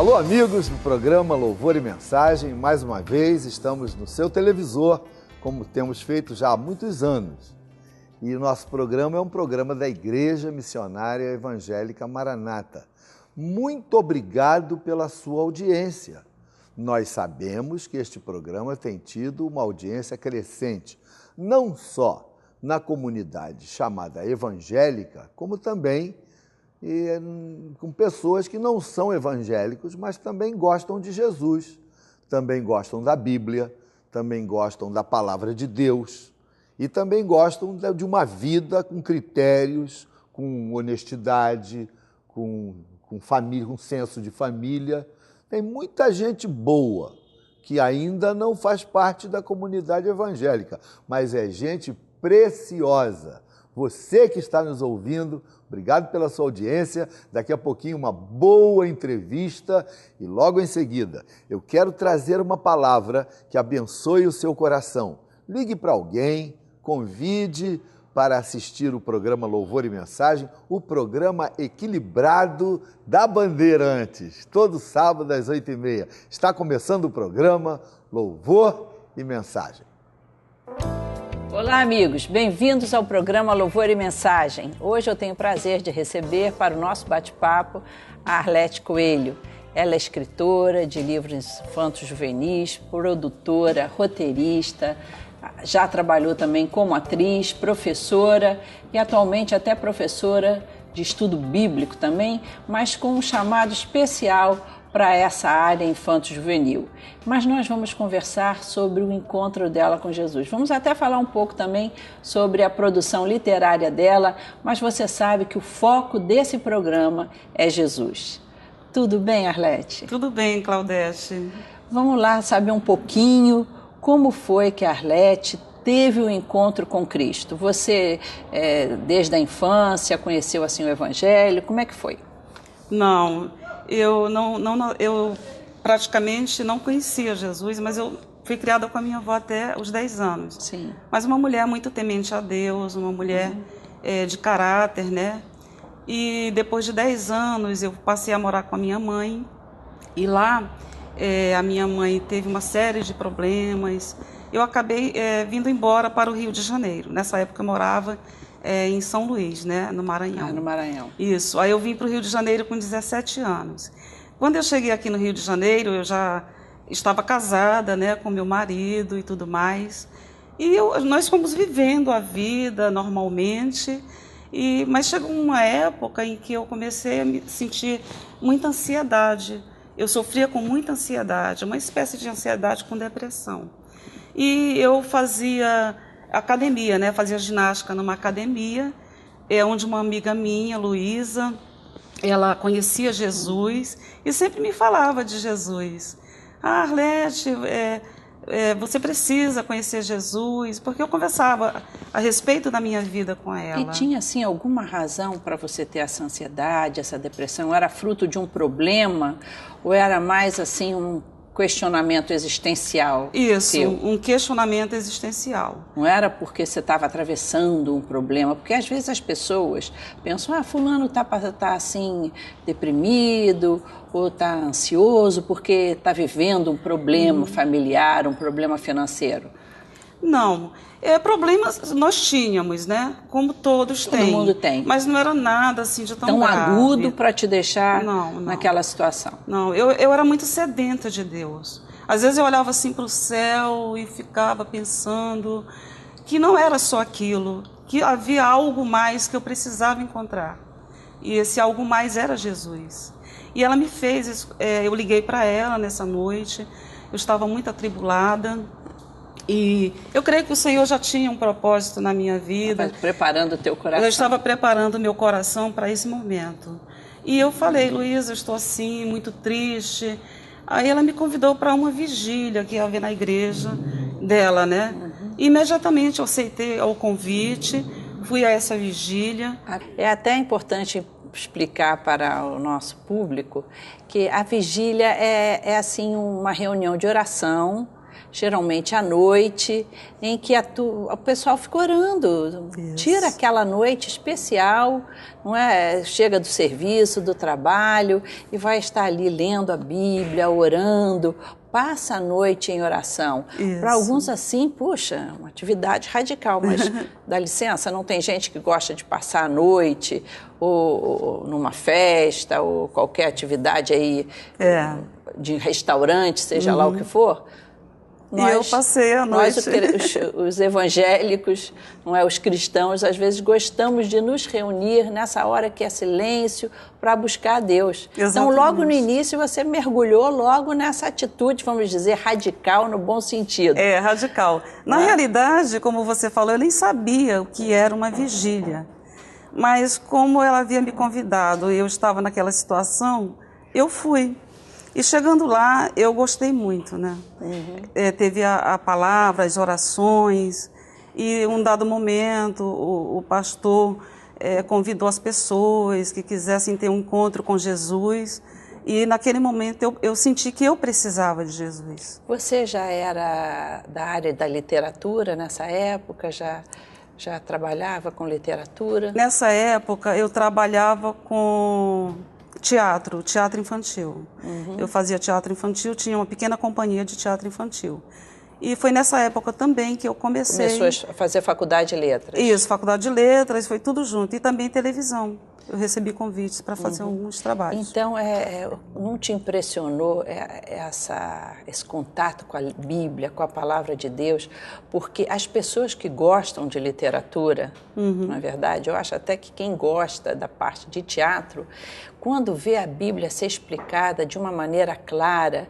Alô, amigos do programa Louvor e Mensagem. Mais uma vez estamos no seu televisor, como temos feito já há muitos anos. E o nosso programa é um programa da Igreja Missionária Evangélica Maranata. Muito obrigado pela sua audiência. Nós sabemos que este programa tem tido uma audiência crescente, não só na comunidade chamada evangélica, como também com pessoas que não são evangélicos, mas também gostam de Jesus, também gostam da Bíblia, também gostam da Palavra de Deus e também gostam de uma vida com critérios, com honestidade, com família, com senso de família. Tem muita gente boa que ainda não faz parte da comunidade evangélica, mas é gente preciosa. Você que está nos ouvindo, obrigado pela sua audiência. Daqui a pouquinho uma boa entrevista e logo em seguida eu quero trazer uma palavra que abençoe o seu coração. Ligue para alguém, convide para assistir o programa Louvor e Mensagem, o programa equilibrado da Bandeirantes, todo sábado às 8h30. Está começando o programa Louvor e Mensagem. Olá, amigos, bem-vindos ao programa Louvor e Mensagem. Hoje eu tenho o prazer de receber para o nosso bate-papo a Arlete Coelho. Ela é escritora de livros infanto-juvenis, produtora, roteirista, já trabalhou também como atriz, professora e atualmente até professora de estudo bíblico também, mas com um chamado especial para essa área infanto-juvenil. Mas nós vamos conversar sobre o encontro dela com Jesus. Vamos até falar um pouco também sobre a produção literária dela, mas você sabe que o foco desse programa é Jesus. Tudo bem, Arlete? Tudo bem, Claudete. Vamos lá saber um pouquinho como foi que a Arlete teve o encontro com Cristo. Você, desde a infância, conheceu assim o Evangelho? Como é que foi? Eu praticamente não conhecia Jesus, mas eu fui criada com a minha avó até os 10 anos. Sim. Mas uma mulher muito temente a Deus, uma mulher de caráter, né? E depois de 10 anos eu passei a morar com a minha mãe. E lá a minha mãe teve uma série de problemas. Eu acabei vindo embora para o Rio de Janeiro. Nessa época eu morava em São Luís, né, no Maranhão. Ah, no Maranhão. Isso. Aí eu vim para o Rio de Janeiro com 17 anos. Quando eu cheguei aqui no Rio de Janeiro, eu já estava casada, né, com meu marido e tudo mais. E nós fomos vivendo a vida normalmente. Mas chegou uma época em que eu comecei a me sentir muita ansiedade. Eu sofria com muita ansiedade, uma espécie de ansiedade com depressão. E eu fazia academia, né? Fazia ginástica numa academia, onde uma amiga minha, Luísa, ela conhecia Jesus e sempre me falava de Jesus. Ah, Arlete, você precisa conhecer Jesus, porque eu conversava a respeito da minha vida com ela. E tinha, assim, alguma razão para você ter essa ansiedade, essa depressão? Era fruto de um problema ou era mais, assim, um questionamento existencial? Isso, teu? Um questionamento existencial. Não era porque você estava atravessando um problema, porque às vezes as pessoas pensam, fulano tá assim, deprimido, ou está ansioso porque está vivendo um problema familiar, um problema financeiro. Não, problemas nós tínhamos, né? Como todos têm. Todo mundo tem. Mas não era nada assim de tão grave. Agudo para te deixar não. naquela situação. Não, eu era muito sedenta de Deus. Às vezes eu olhava assim para o céu e ficava pensando que não era só aquilo, que havia algo mais que eu precisava encontrar. E esse algo mais era Jesus. E ela me fez isso. Eu liguei para ela nessa noite, eu estava muito atribulada. E eu creio que o Senhor já tinha um propósito na minha vida. Estava preparando o teu coração. Eu estava preparando o meu coração para esse momento. E eu falei, Luísa, eu estou assim, muito triste. Aí ela me convidou para uma vigília que ia haver na igreja dela, né? E imediatamente eu aceitei o convite, fui a essa vigília. É até importante explicar para o nosso público que a vigília é assim uma reunião de oração geralmente à noite, em que o pessoal fica orando. Isso. Tira aquela noite especial, não é? Chega do serviço, do trabalho e vai estar ali lendo a Bíblia, orando, passa a noite em oração. Para alguns assim, puxa, uma atividade radical, mas dá licença, não tem gente que gosta de passar a noite ou numa festa ou qualquer atividade aí de restaurante, seja lá o que for. Eu passei a noite. Nós, os evangélicos, não é, os cristãos, às vezes gostamos de nos reunir nessa hora que é silêncio para buscar a Deus. Exatamente. Então, logo no início, você mergulhou logo nessa atitude, vamos dizer, radical no bom sentido. É, radical. Na realidade, como você falou, eu nem sabia o que era uma vigília. Mas como ela havia me convidado e eu estava naquela situação, eu fui. E chegando lá, eu gostei muito, né? Teve a palavra, as orações, e um dado momento o pastor convidou as pessoas que quisessem ter um encontro com Jesus, e naquele momento eu senti que eu precisava de Jesus. Você já era da área da literatura nessa época? Já trabalhava com literatura? Nessa época eu trabalhava com teatro infantil. Eu fazia teatro infantil, tinha uma pequena companhia de teatro infantil. E foi nessa época também que eu comecei... Começou a fazer faculdade de letras. Isso, faculdade de letras, foi tudo junto. E também televisão. Eu recebi convites para fazer alguns trabalhos. Então, não te impressionou esse contato com a Bíblia, com a palavra de Deus? Porque as pessoas que gostam de literatura, não é verdade? Eu acho até que quem gosta da parte de teatro, quando vê a Bíblia ser explicada de uma maneira clara,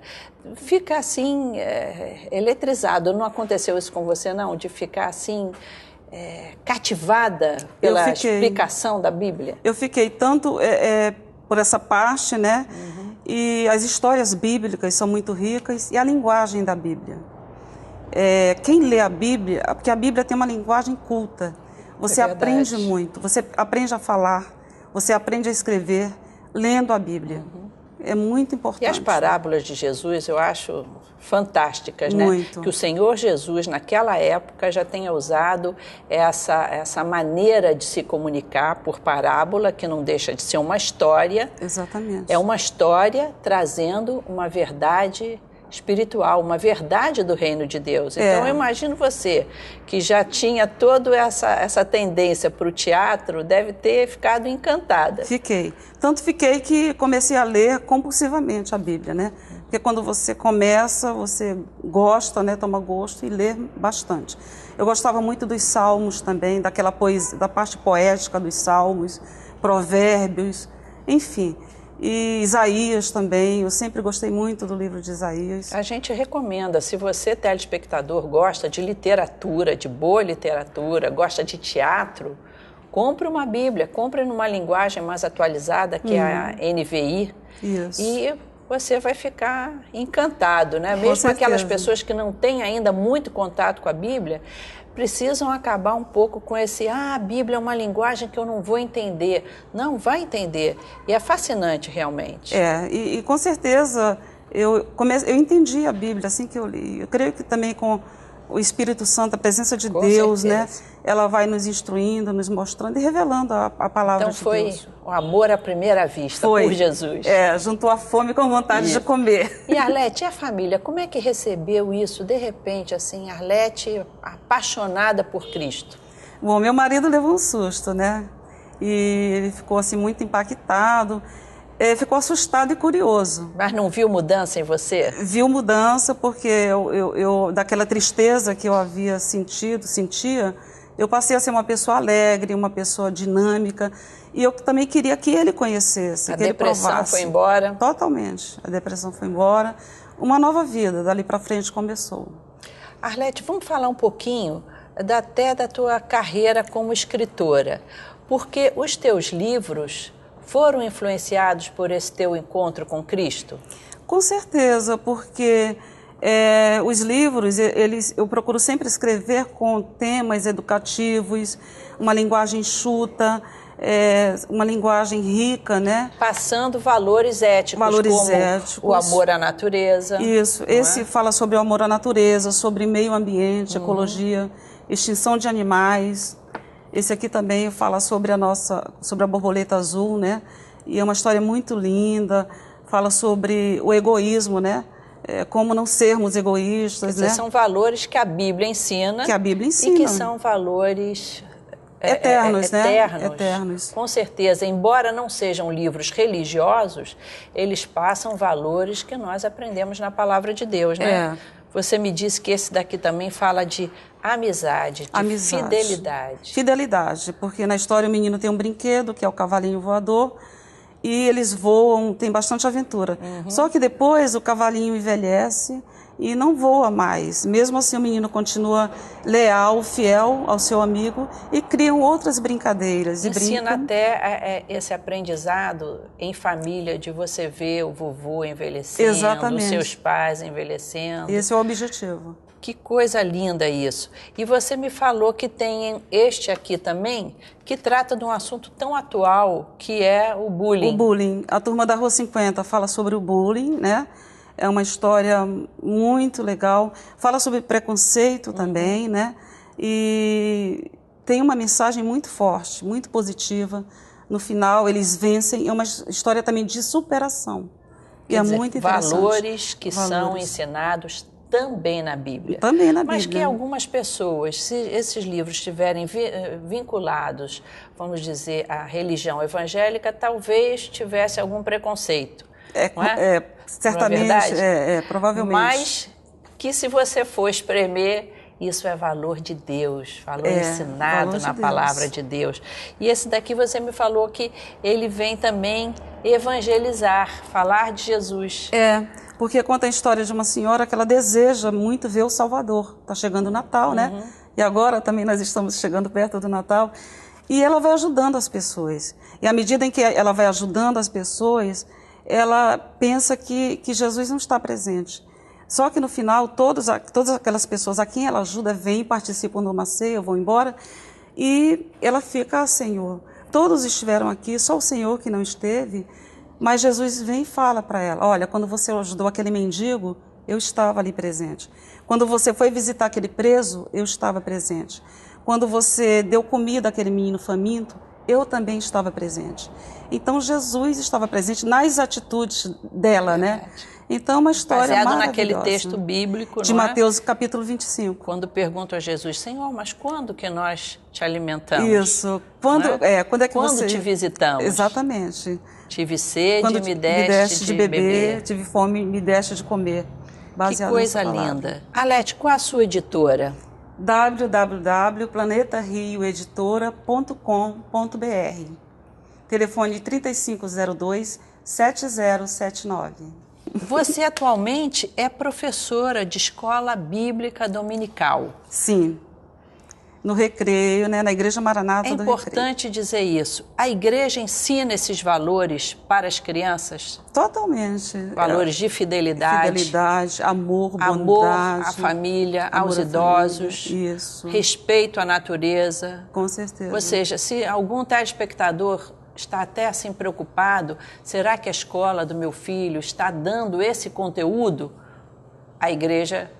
fica assim, eletrizado. Não aconteceu isso com você, não? De ficar assim... cativada pela explicação da Bíblia? Eu fiquei tanto por essa parte, né? E as histórias bíblicas são muito ricas e a linguagem da Bíblia. Quem lê a Bíblia, porque a Bíblia tem uma linguagem culta, você aprende muito, você aprende a falar, você aprende a escrever lendo a Bíblia. É muito importante. E as parábolas de Jesus eu acho fantásticas, muito, né? Que o Senhor Jesus, naquela época, já tenha usado essa maneira de se comunicar por parábola, que não deixa de ser uma história. Exatamente. É uma história trazendo uma verdade espiritual, uma verdade do reino de Deus. Então, eu imagino você, que já tinha toda essa tendência para o teatro, deve ter ficado encantada. Fiquei. Tanto fiquei que comecei a ler compulsivamente a Bíblia, né? Porque quando você começa, você gosta, né? Toma gosto e lê bastante. Eu gostava muito dos salmos também, daquela poesia, da parte poética dos salmos, provérbios, enfim. E Isaías também, eu sempre gostei muito do livro de Isaías. A gente recomenda, se você, telespectador, gosta de literatura, de boa literatura, gosta de teatro, compre uma Bíblia, compre numa linguagem mais atualizada, que é a NVI. Isso. E você vai ficar encantado, né? Mesmo aquelas pessoas que não têm ainda muito contato com a Bíblia, precisam acabar um pouco com a Bíblia é uma linguagem que eu não vou entender. Não, vai entender. E é fascinante, realmente. E com certeza eu entendi a Bíblia assim que eu li. Eu creio que também com o Espírito Santo, a presença de Deus, né? Ela vai nos instruindo, nos mostrando e revelando a palavra de Deus. Então foi o amor à primeira vista por Jesus. Juntou a fome com vontade de comer. E Arlete, e a família, como é que recebeu isso de repente, assim, Arlete apaixonada por Cristo? Bom, meu marido levou um susto, né? E ele ficou assim muito impactado. Ficou assustado e curioso. Mas não viu mudança em você? Viu mudança porque eu daquela tristeza que eu havia sentia, eu passei a ser uma pessoa alegre, uma pessoa dinâmica, e eu também queria que ele conhecesse, que ele provasse. A depressão foi embora? Totalmente. A depressão foi embora. Uma nova vida, dali para frente, começou. Arlete, vamos falar um pouquinho até da tua carreira como escritora, porque os teus livros foram influenciados por esse teu encontro com Cristo? Com certeza, porque os livros, eu procuro sempre escrever com temas educativos, uma linguagem enxuta, uma linguagem rica, né? Passando valores éticos, como éticos, o amor à natureza. Isso, esse fala sobre o amor à natureza, sobre meio ambiente, ecologia, extinção de animais. Esse aqui também fala sobre sobre a borboleta azul, né? E é uma história muito linda, fala sobre o egoísmo, né? Como não sermos egoístas, Quer dizer, né? São valores que a Bíblia ensina. Que a Bíblia ensina. E que são valores eternos, né? Eternos. Eternos. Com certeza, embora não sejam livros religiosos, eles passam valores que nós aprendemos na palavra de Deus, né? Você me disse que esse daqui também fala de amizade, fidelidade. Fidelidade, porque na história o menino tem um brinquedo, que é o cavalinho voador, e eles voam, tem bastante aventura. Só que depois o cavalinho envelhece e não voa mais. Mesmo assim, o menino continua leal, fiel ao seu amigo e criam outras brincadeiras. Ensina até esse aprendizado em família, de você ver o vovô envelhecendo, Exatamente. Os seus pais envelhecendo. Esse é o objetivo. Que coisa linda isso. E você me falou que tem este aqui também, que trata de um assunto tão atual, que é o bullying. O bullying. A Turma da Rua 50 fala sobre o bullying, né? É uma história muito legal. Fala sobre preconceito também, né? E tem uma mensagem muito forte, muito positiva. No final, eles vencem. É uma história também de superação. E é muito interessante. Valores que são ensinados também na Bíblia. Também na Bíblia. Mas que algumas pessoas, se esses livros estiverem vinculados, vamos dizer, à religião evangélica, talvez tivesse algum preconceito. Certamente, provavelmente. Mas que se você for espremer, isso é valor de Deus, valor ensinado na palavra de Deus. E esse daqui você me falou que ele vem também evangelizar, falar de Jesus. Porque conta a história de uma senhora que ela deseja muito ver o Salvador. Está chegando o Natal, né? E agora também nós estamos chegando perto do Natal. E ela vai ajudando as pessoas. E à medida em que ela vai ajudando as pessoas, ela pensa que Jesus não está presente. Só que no final, todas aquelas pessoas a quem ela ajuda vêm, participam de uma ceia, vão embora. E ela fica, Senhor, todos estiveram aqui, só o Senhor que não esteve. Mas Jesus vem e fala para ela, olha, quando você ajudou aquele mendigo, eu estava ali presente. Quando você foi visitar aquele preso, eu estava presente. Quando você deu comida àquele menino faminto, eu também estava presente. Então, Jesus estava presente nas atitudes dela, né? Então, uma história baseado maravilhosa. naquele texto bíblico, de Mateus, capítulo 25. Quando perguntam a Jesus, Senhor, mas quando que nós te alimentamos? Isso. Quando é que quando te visitamos? Exatamente. Tive sede, quando me deste de beber. Tive fome, me deste de comer. Que coisa linda. Alete, qual a sua editora? www.planetarioeditora.com.br. Telefone 3502-7079. Você atualmente é professora de escola bíblica dominical. Sim. No Recreio, né, na Igreja Maranata do Recreio. É importante dizer isso. A igreja ensina esses valores para as crianças? Totalmente. Valores de fidelidade. Fidelidade, amor, bondade. Amor à família, aos idosos. Família. Isso. Respeito à natureza. Com certeza. Ou seja, se algum telespectador está até assim preocupado, será que a escola do meu filho está dando esse conteúdo? A igreja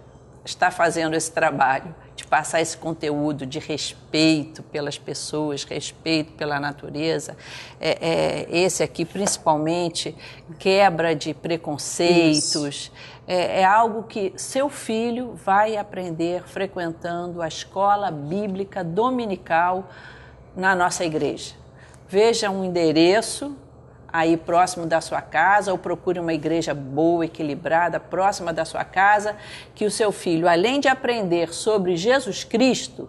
está fazendo esse trabalho de passar esse conteúdo de respeito pelas pessoas, respeito pela natureza. Esse aqui, principalmente, quebra de preconceitos. É algo que seu filho vai aprender frequentando a escola bíblica dominical na nossa igreja. Veja um endereço aí próximo da sua casa, ou procure uma igreja boa, equilibrada, próxima da sua casa, que o seu filho, além de aprender sobre Jesus Cristo,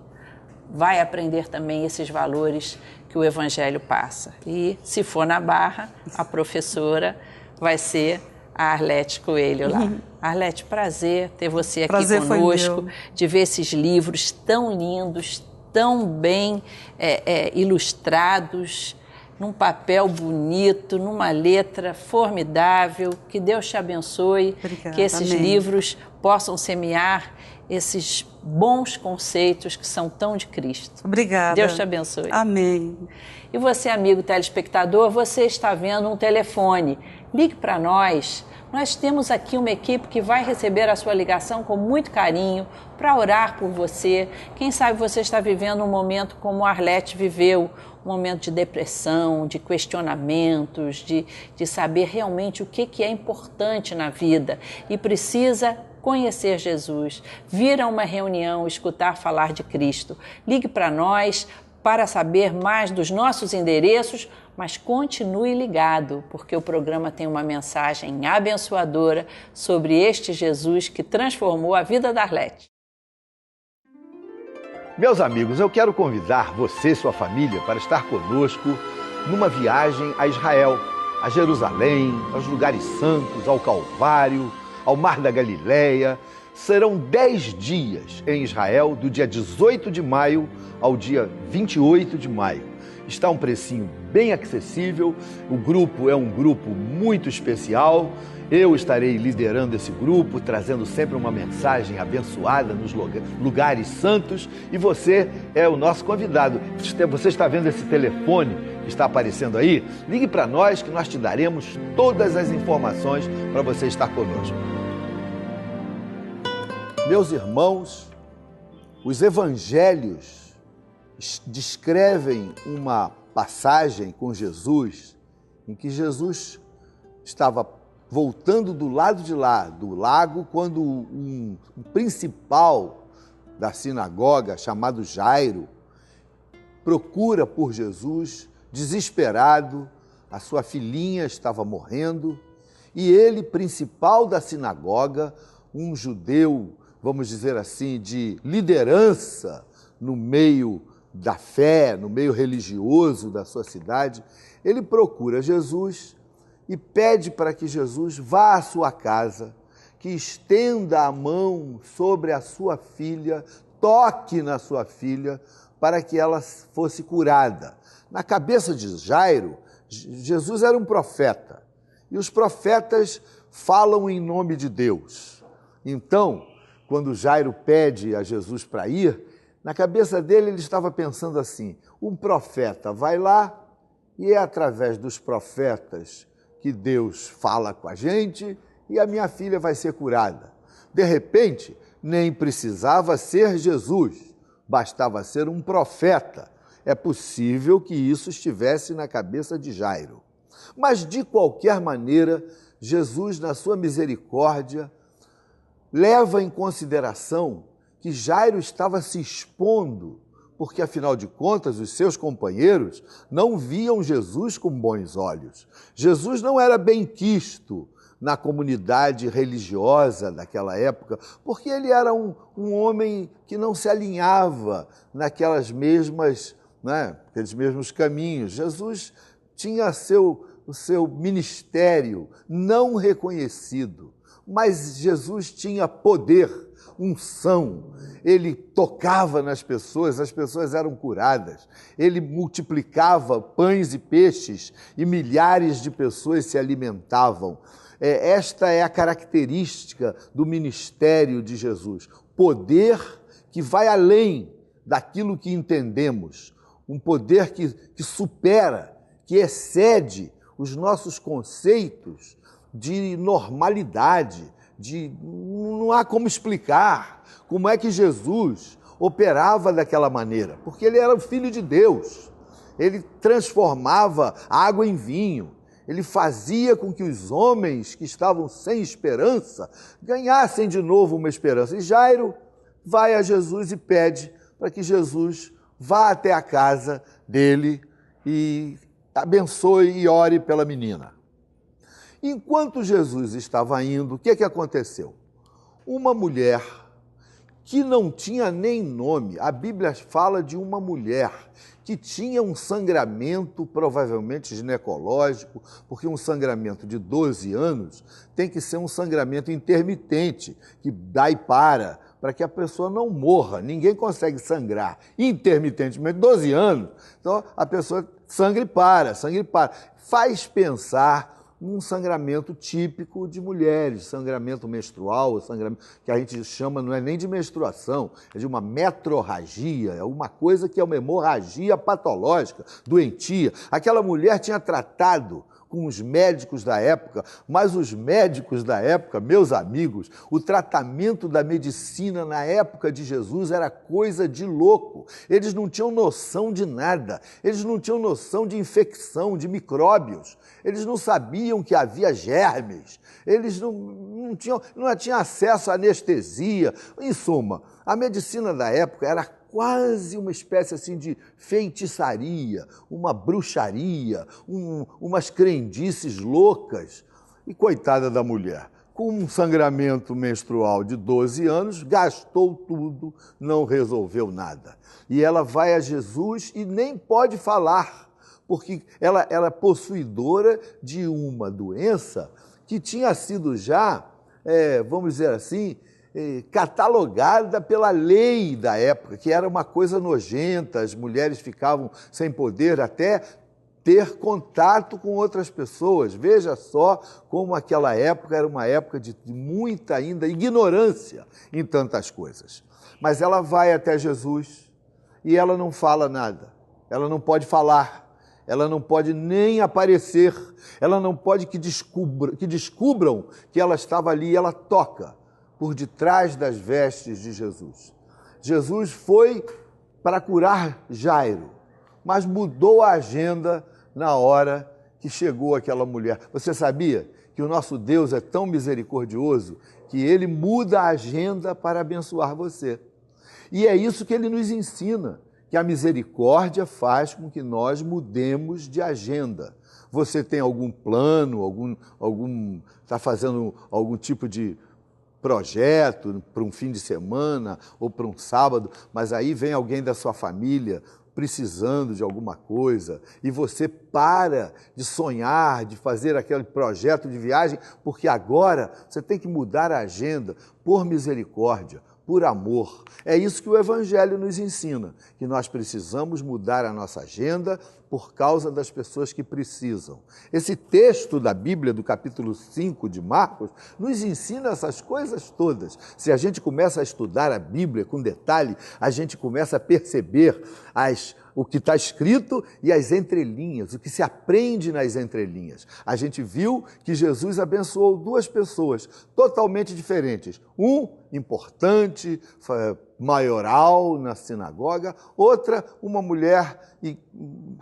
vai aprender também esses valores que o Evangelho passa. E, se for na Barra, a professora vai ser a Arlete Coelho lá. Arlete, prazer ter você aqui conosco, de ver esses livros tão lindos, tão bem ilustrados, num papel bonito, numa letra formidável. Que Deus te abençoe. Obrigada, que esses livros possam semear esses bons conceitos que são tão de Cristo. Obrigada. Deus te abençoe. Amém. E você, amigo telespectador, você está vendo um telefone. Ligue para nós. Nós temos aqui uma equipe que vai receber a sua ligação com muito carinho para orar por você. Quem sabe você está vivendo um momento como a Arlete viveu, um momento de depressão, de questionamentos, de saber realmente o que é importante na vida e precisa conhecer Jesus, vir a uma reunião, escutar falar de Cristo. Ligue para nós para saber mais dos nossos endereços, mas continue ligado, porque o programa tem uma mensagem abençoadora sobre este Jesus que transformou a vida da Arlete. Meus amigos, eu quero convidar você e sua família para estar conosco numa viagem a Israel, a Jerusalém, aos lugares santos, ao Calvário, ao Mar da Galileia. Serão 10 dias em Israel, do dia 18 de maio ao dia 28 de maio. Está um precinho bem acessível, o grupo é um grupo muito especial. Eu estarei liderando esse grupo, trazendo sempre uma mensagem abençoada nos lugares santos, e você é o nosso convidado. Você está vendo esse telefone que está aparecendo aí? Ligue para nós que nós te daremos todas as informações para você estar conosco. Meus irmãos, os evangelhos descrevem uma passagem com Jesus em que Jesus estava voltando do lado de lá, do lago, quando um principal da sinagoga, chamado Jairo, procura por Jesus, desesperado, a sua filhinha estava morrendo, e ele, principal da sinagoga, um judeu, vamos dizer assim, de liderança no meio da fé, no meio religioso da sua cidade, ele procura Jesus e pede para que Jesus vá à sua casa, que estenda a mão sobre a sua filha, toque na sua filha, para que ela fosse curada. Na cabeça de Jairo, Jesus era um profeta, e os profetas falam em nome de Deus. Então, quando Jairo pede a Jesus para ir, na cabeça dele ele estava pensando assim: um profeta vai lá e é através dos profetas que Deus fala com a gente e a minha filha vai ser curada. De repente, nem precisava ser Jesus, bastava ser um profeta. É possível que isso estivesse na cabeça de Jairo. Mas, de qualquer maneira, Jesus, na sua misericórdia, leva em consideração que Jairo estava se expondo, porque, afinal de contas, os seus companheiros não viam Jesus com bons olhos. Jesus não era bem quisto na comunidade religiosa daquela época, porque ele era um homem que não se alinhava naquelas mesmas, aqueles mesmos caminhos. Jesus tinha o seu ministério não reconhecido, mas Jesus tinha poder, unção, ele tocava nas pessoas, as pessoas eram curadas, ele multiplicava pães e peixes e milhares de pessoas se alimentavam. Esta é a característica do ministério de Jesus, poder que vai além daquilo que entendemos, um poder que supera, que excede os nossos conceitos de normalidade, não há como explicar como é que Jesus operava daquela maneira, porque ele era o Filho de Deus, ele transformava água em vinho, ele fazia com que os homens que estavam sem esperança ganhassem de novo uma esperança. E Jairo vai a Jesus e pede para que Jesus vá até a casa dele e abençoe e ore pela menina. Enquanto Jesus estava indo, o que aconteceu? Uma mulher que não tinha nem nome, a Bíblia fala de uma mulher que tinha um sangramento, provavelmente ginecológico, porque um sangramento de 12 anos tem que ser um sangramento intermitente, que dá e para que a pessoa não morra. Ninguém consegue sangrar intermitentemente, 12 anos, então a pessoa sangra e para. Faz pensar um sangramento típico de mulheres, sangramento menstrual, sangramento que a gente chama, não é nem de menstruação, é de uma metrorragia, é uma coisa que é uma hemorragia patológica, doentia. Aquela mulher tinha tratado com os médicos da época, mas os médicos da época, meus amigos, o tratamento da medicina na época de Jesus era coisa de louco. Eles não tinham noção de nada, eles não tinham noção de infecção, de micróbios, eles não sabiam que havia germes, eles não tinham acesso à anestesia. Em suma, a medicina da época era quase uma espécie assim de feitiçaria, uma bruxaria, umas crendices loucas. E coitada da mulher, com um sangramento menstrual de 12 anos, gastou tudo, não resolveu nada. E ela vai a Jesus e nem pode falar, porque ela é possuidora de uma doença que tinha sido já, vamos dizer assim, catalogada pela lei da época, que era uma coisa nojenta, as mulheres ficavam sem poder até ter contato com outras pessoas. Veja só como aquela época era uma época de muita ainda ignorância em tantas coisas. Mas ela vai até Jesus e ela não fala nada, ela não pode falar, ela não pode nem aparecer, ela não pode que descubram que ela estava ali, e ela toca por detrás das vestes de Jesus. Jesus foi para curar Jairo, mas mudou a agenda na hora que chegou aquela mulher. Você sabia que o nosso Deus é tão misericordioso que Ele muda a agenda para abençoar você? E é isso que Ele nos ensina, que a misericórdia faz com que nós mudemos de agenda. Você tem algum plano, está fazendo algum tipo de projeto para um fim de semana ou para um sábado, mas aí vem alguém da sua família precisando de alguma coisa e você para de sonhar, de fazer aquele projeto de viagem, porque agora você tem que mudar a agenda por misericórdia, por amor. É isso que o Evangelho nos ensina, que nós precisamos mudar a nossa agenda por causa das pessoas que precisam. Esse texto da Bíblia, do capítulo 5 de Marcos, nos ensina essas coisas todas. Se a gente começa a estudar a Bíblia com detalhe, a gente começa a perceber o que está escrito e as entrelinhas, o que se aprende nas entrelinhas. A gente viu que Jesus abençoou duas pessoas totalmente diferentes. Um importante, maioral na sinagoga, outra, uma mulher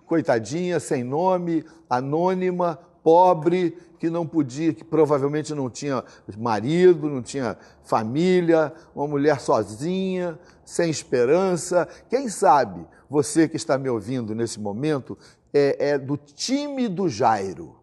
coitadinha, sem nome, anônima, pobre, que não podia, que provavelmente não tinha marido, não tinha família, uma mulher sozinha, sem esperança. Quem sabe você que está me ouvindo nesse momento é do time do Jairo.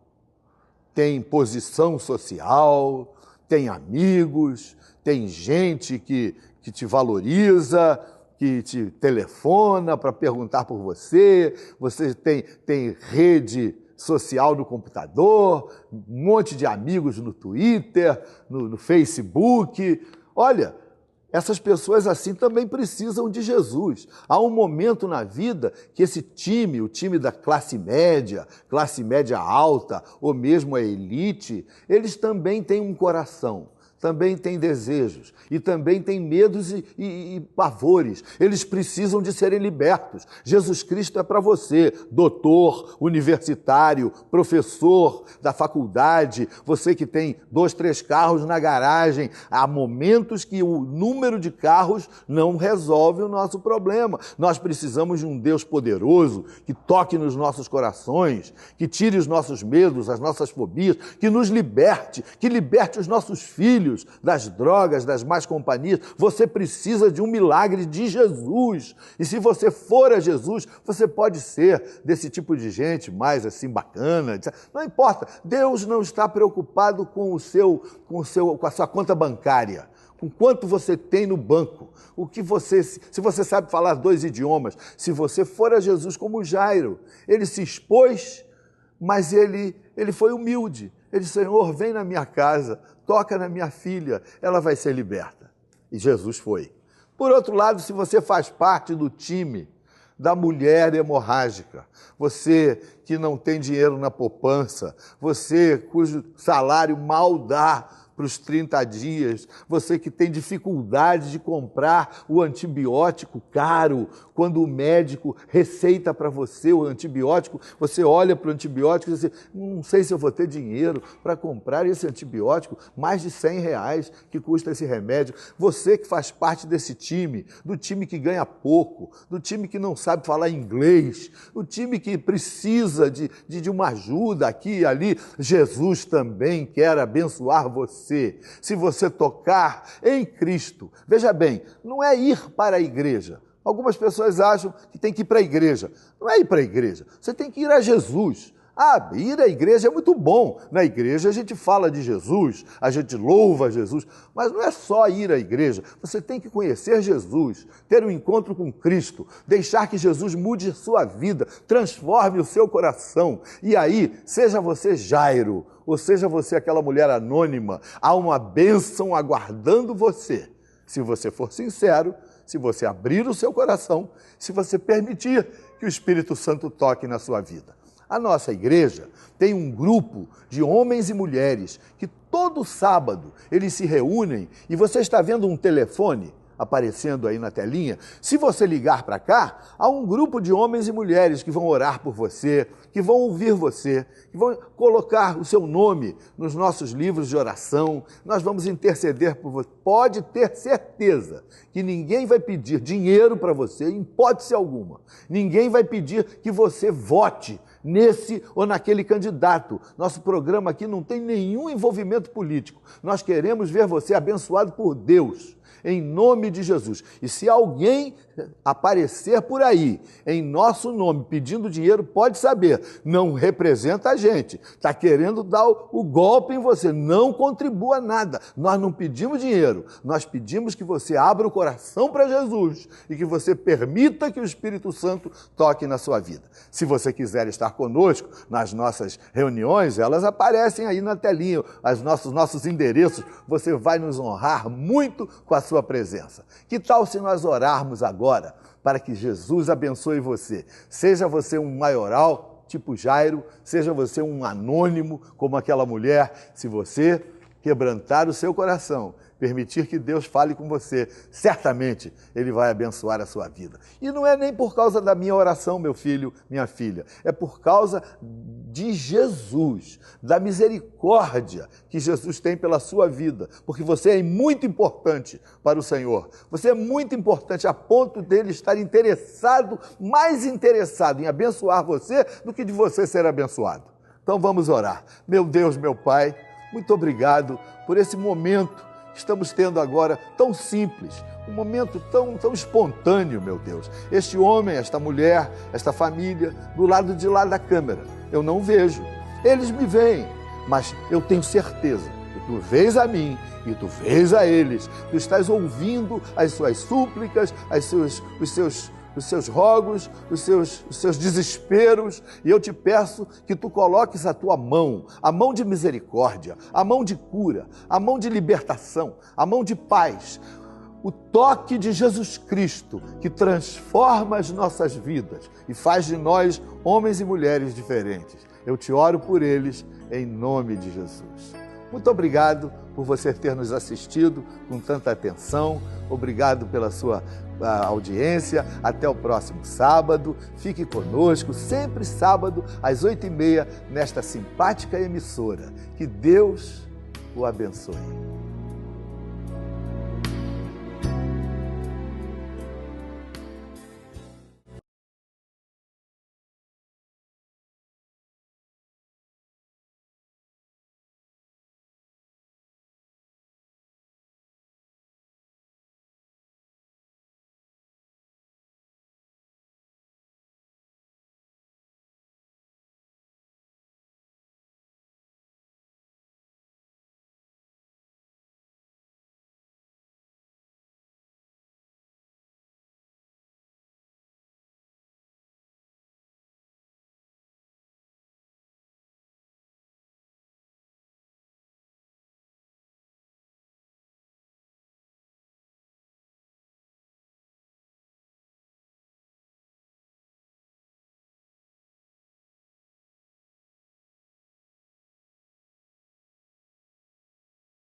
Tem posição social, tem amigos, tem gente que te valoriza, que te telefona para perguntar por você, você tem rede social no computador, um monte de amigos no Twitter, no Facebook. Olha, essas pessoas assim também precisam de Jesus. Há um momento na vida que esse time, o time da classe média alta, ou mesmo a elite, eles também têm um coração, também têm desejos e também têm medos e pavores. Eles precisam de serem libertos. Jesus Cristo é para você, doutor, universitário, professor da faculdade, você que tem 2, 3 carros na garagem. Há momentos que o número de carros não resolve o nosso problema. Nós precisamos de um Deus poderoso que toque nos nossos corações, que tire os nossos medos, as nossas fobias, que nos liberte, que liberte os nossos filhos das drogas, das más companhias. Você precisa de um milagre de Jesus. E se você for a Jesus, você pode ser desse tipo de gente mais assim bacana. Não importa. Deus não está preocupado com a sua conta bancária, com quanto você tem no banco, se você sabe falar 2 idiomas. Se você for a Jesus como Jairo, ele se expôs, mas ele foi humilde. Ele disse: Senhor, vem na minha casa, toca na minha filha, ela vai ser liberta. E Jesus foi. Por outro lado, se você faz parte do time da mulher hemorrágica, você que não tem dinheiro na poupança, você cujo salário mal dá para os 30 dias, você que tem dificuldade de comprar o antibiótico caro, quando o médico receita para você o antibiótico, você olha para o antibiótico e diz, não sei se eu vou ter dinheiro para comprar esse antibiótico, mais de R$100 que custa esse remédio. Você que faz parte desse time, do time que ganha pouco, do time que não sabe falar inglês, do time que precisa de uma ajuda aqui e ali, Jesus também quer abençoar você. Se você tocar em Cristo. Veja bem, não é ir para a igreja. Algumas pessoas acham que tem que ir para a igreja. Não é ir para a igreja, você tem que ir a Jesus. Ah, ir à igreja é muito bom. Na igreja a gente fala de Jesus, a gente louva Jesus, mas não é só ir à igreja. Você tem que conhecer Jesus, ter um encontro com Cristo, deixar que Jesus mude sua vida, transforme o seu coração. E aí, seja você Jairo, ou seja você aquela mulher anônima, há uma bênção aguardando você. Se você for sincero, se você abrir o seu coração, se você permitir que o Espírito Santo toque na sua vida. A nossa igreja tem um grupo de homens e mulheres que todo sábado eles se reúnem e você está vendo um telefone aparecendo aí na telinha. Se você ligar para cá, há um grupo de homens e mulheres que vão orar por você, que vão ouvir você, que vão colocar o seu nome nos nossos livros de oração. Nós vamos interceder por você. Pode ter certeza que ninguém vai pedir dinheiro para você, em hipótese alguma. Ninguém vai pedir que você vote nesse ou naquele candidato. Nosso programa aqui não tem nenhum envolvimento político. Nós queremos ver você abençoado por Deus, em nome de Jesus. E se alguém aparecer por aí, em nosso nome, pedindo dinheiro, pode saber, não representa a gente. Está querendo dar o golpe em você. Não contribua nada. Nós não pedimos dinheiro. Nós pedimos que você abra o coração para Jesus e que você permita que o Espírito Santo toque na sua vida. Se você quiser estar conosco nas nossas reuniões, elas aparecem aí na telinha, nossos endereços. Você vai nos honrar muito com a sua presença. Que tal se nós orarmos agora para que Jesus abençoe você? Seja você um maioral, tipo Jairo, seja você um anônimo, como aquela mulher, se você quebrantar o seu coração, permitir que Deus fale com você, certamente Ele vai abençoar a sua vida. E não é nem por causa da minha oração, meu filho, minha filha, é por causa de Jesus, da misericórdia que Jesus tem pela sua vida, porque você é muito importante para o Senhor. Você é muito importante a ponto dele estar interessado, mais interessado em abençoar você do que de você ser abençoado. Então vamos orar. Meu Deus, meu Pai, muito obrigado por esse momento que estamos tendo agora, tão simples, um momento tão espontâneo, meu Deus. Este homem, esta mulher, esta família, do lado de lá da câmera, eu não vejo. Eles me veem, mas eu tenho certeza que tu vês a mim e tu vês a eles. Tu estás ouvindo as suas súplicas, os seus rogos, os seus desesperos, e eu te peço que tu coloques a tua mão, a mão de misericórdia, a mão de cura, a mão de libertação, a mão de paz, o toque de Jesus Cristo que transforma as nossas vidas e faz de nós homens e mulheres diferentes. Eu te oro por eles em nome de Jesus. Muito obrigado por você ter nos assistido com tanta atenção. Obrigado pela sua audiência. Até o próximo sábado. Fique conosco, sempre sábado, às 8h30, nesta simpática emissora. Que Deus o abençoe.